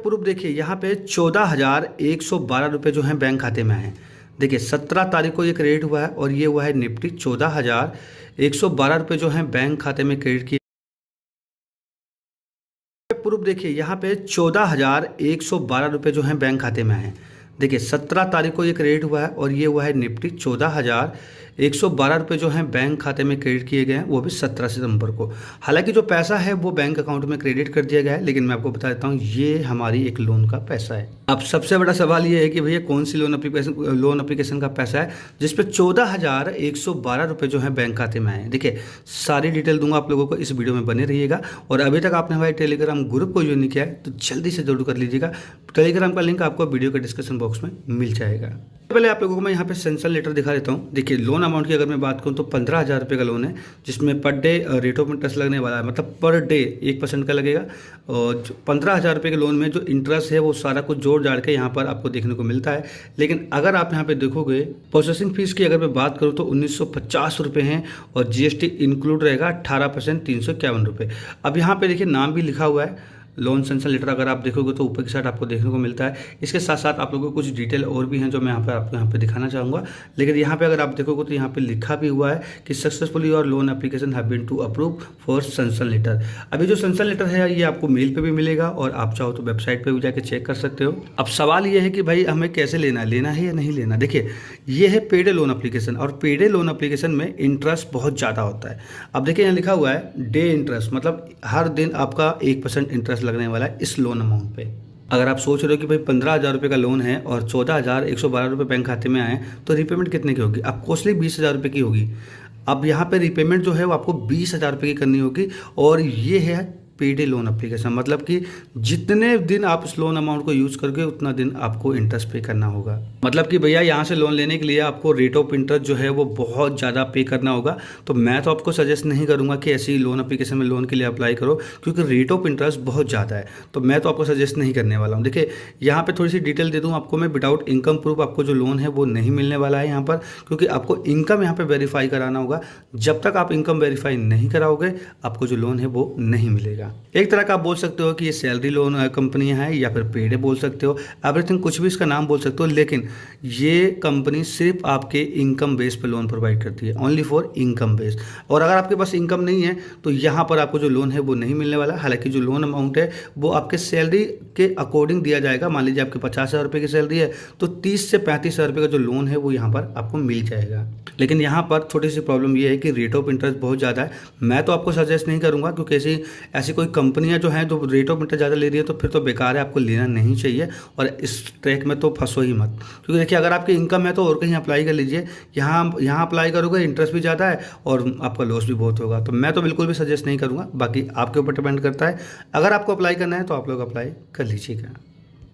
Proof देखिए यहाँ पे 14,112 रुपये जो हैं बैंक खाते में हैं। देखिए 17 तारीख को ये क्रेडिट हुआ है और ये हुआ है निफ्टी 14,112 रुपये जो हैं बैंक खाते में क्रेडिट किए। प्रूफ देखिए यहाँ पे 14,112 रुपये जो हैं बैंक खाते में हैं। देखिए 17 तारीख को ये क्रेडिट हुआ है और ये हुआ है निफ्टी 14,112 रुपये जो हैं बैंक खाते में क्रेडिट किए गए हैं, वो भी 17 सितंबर को। हालांकि जो पैसा है वो बैंक अकाउंट में क्रेडिट कर दिया गया है, लेकिन मैं आपको बता देता हूँ ये हमारी एक लोन का पैसा है। अब सबसे बड़ा सवाल ये है कि भैया कौन सी लोन एप्लीकेशन का पैसा है जिसपे 14,112 रुपये जो है बैंक खाते में आए। देखिए सारी डिटेल दूंगा आप लोगों को, इस वीडियो में बने रहिएगा। और अभी तक आपने हमारे टेलीग्राम ग्रुप को ज्वाइन नहीं किया है तो जल्दी से जरूर कर लीजिएगा। टेलीग्राम का लिंक आपको वीडियो के डिस्क्रिप्शन बॉक्स में मिल जाएगा। पहले आप लोगों को मैं यहाँ पे सेंशन लेटर दिखा देता हूँ। देखिए लोन अमाउंट की अगर मैं बात करूँ तो 15,000 रुपये का लोन है, जिसमें per day rate of interest लगने वाला है, मतलब पर डे 1% का लगेगा। और 15,000 रुपये के लोन में जो इंटरेस्ट है वो सारा कुछ जोड़ जाड़ के यहाँ पर आपको देखने को मिलता है। लेकिन अगर आप यहाँ पे देखोगे प्रोसेसिंग फीस की अगर मैं बात करूँ तो 1950 रुपये हैं और GST इंक्लूड रहेगा 18% 351 रुपये। अब यहाँ पे देखिए नाम भी लिखा हुआ है लोन सेंशन लेटर, अगर आप देखोगे तो ऊपर की साइड आपको देखने को मिलता है। इसके साथ साथ आप लोगों को कुछ डिटेल और भी हैं जो मैं यहाँ पे आपको यहाँ पे दिखाना चाहूँगा। लेकिन यहाँ पे अगर आप देखोगे तो यहाँ पे लिखा भी हुआ है कि successfully your loan application have been to approve for sanction letter. अभी जो सेंशन लेटर है ये आपको मेल पे भी मिलेगा और आप चाहो तो वेबसाइट पर भी जाके चेक कर सकते हो। अब सवाल ये है कि भाई हमें कैसे लेना है या नहीं लेना। देखिए ये है पेड लोन एप्लीकेशन और पेड लोन एप्लीकेशन में इंटरेस्ट बहुत ज़्यादा होता है। अब देखिए यहाँ लिखा हुआ है डे इंटरेस्ट, मतलब हर दिन आपका 1% इंटरेस्ट लगने वाला है इस लोन अमाउंट पे। अगर आप सोच रहे हो कि भाई 15,000 रुपये का लोन है और 14,112 रुपये बैंक खाते में आए तो रीपेमेंट कितने की होगी? अब कॉस्टली 20,000 रुपये की होगी। अब यहाँ पे रीपेमेंट जो है वो आपको 20,000 रुपये की करनी होगी। और ये है पेडे लोन एप्लीकेशन, मतलब कि जितने दिन आप इस लोन अमाउंट को यूज़ करके उतना दिन आपको इंटरेस्ट पे करना होगा। मतलब कि भैया यहाँ से लोन लेने के लिए आपको रेट ऑफ इंटरेस्ट जो है वो बहुत ज़्यादा पे करना होगा। तो मैं तो आपको सजेस्ट नहीं करूँगा कि ऐसी लोन एप्लीकेशन में लोन के लिए अप्लाई करो, क्योंकि रेट ऑफ इंटरेस्ट बहुत ज़्यादा है। तो मैं तो आपको सजेस्ट नहीं करने वाला हूँ। देखिए यहाँ पर थोड़ी सी डिटेल दे दूँ आपको मैं। विदाउट इनकम प्रूफ आपको जो लोन है वो नहीं मिलने वाला है यहाँ पर, क्योंकि आपको इनकम यहाँ पर वेरीफाई कराना होगा। जब तक आप इनकम वेरीफाई नहीं कराओगे आपको जो लोन है वो नहीं मिलेगा। एक तरह का आप बोल सकते हो कि ये सैलरी लोन कंपनियां हैं या फिर पेड बोल सकते हो, एवरीथिंग कुछ भी इसका नाम बोल सकते हो। लेकिन ये कंपनी सिर्फ आपके इनकम बेस पे लोन प्रोवाइड करती है, ओनली फॉर इनकम बेस। और अगर आपके पास इनकम नहीं है तो यहाँ पर आपको जो लोन है वो नहीं मिलने वाला। हालांकि जो लोन अमाउंट है वो आपके सैलरी के अकॉर्डिंग दिया जाएगा। मान लीजिए आपके 50,000 रुपये की सैलरी है तो 30 से 35,000 रुपये का जो लोन है वो यहाँ पर आपको मिल जाएगा। लेकिन यहाँ पर थोड़ी सी प्रॉब्लम ये है कि रेट ऑफ इंटरेस्ट बहुत ज़्यादा है। मैं तो आपको सजेस्ट नहीं करूँगा, क्योंकि ऐसी कोई कंपनियां जो हैं जो रेट ऑफ इंटरेस्ट ज़्यादा ले रही है तो फिर तो बेकार है, आपको लेना नहीं चाहिए। और इस ट्रैक में तो फंसो ही मत, क्योंकि देखिए अगर आपकी इनकम है तो और कहीं अप्लाई कर लीजिए। यहाँ अप्लाई करोगे इंटरेस्ट भी ज़्यादा है और आपका लॉस भी बहुत होगा। तो मैं तो बिल्कुल भी सजेस्ट नहीं करूँगा, बाकी आपके ऊपर डिपेंड करता है। अगर आपको अप्लाई करना है तो आप लोग अप्लाई कर लीजिएगा।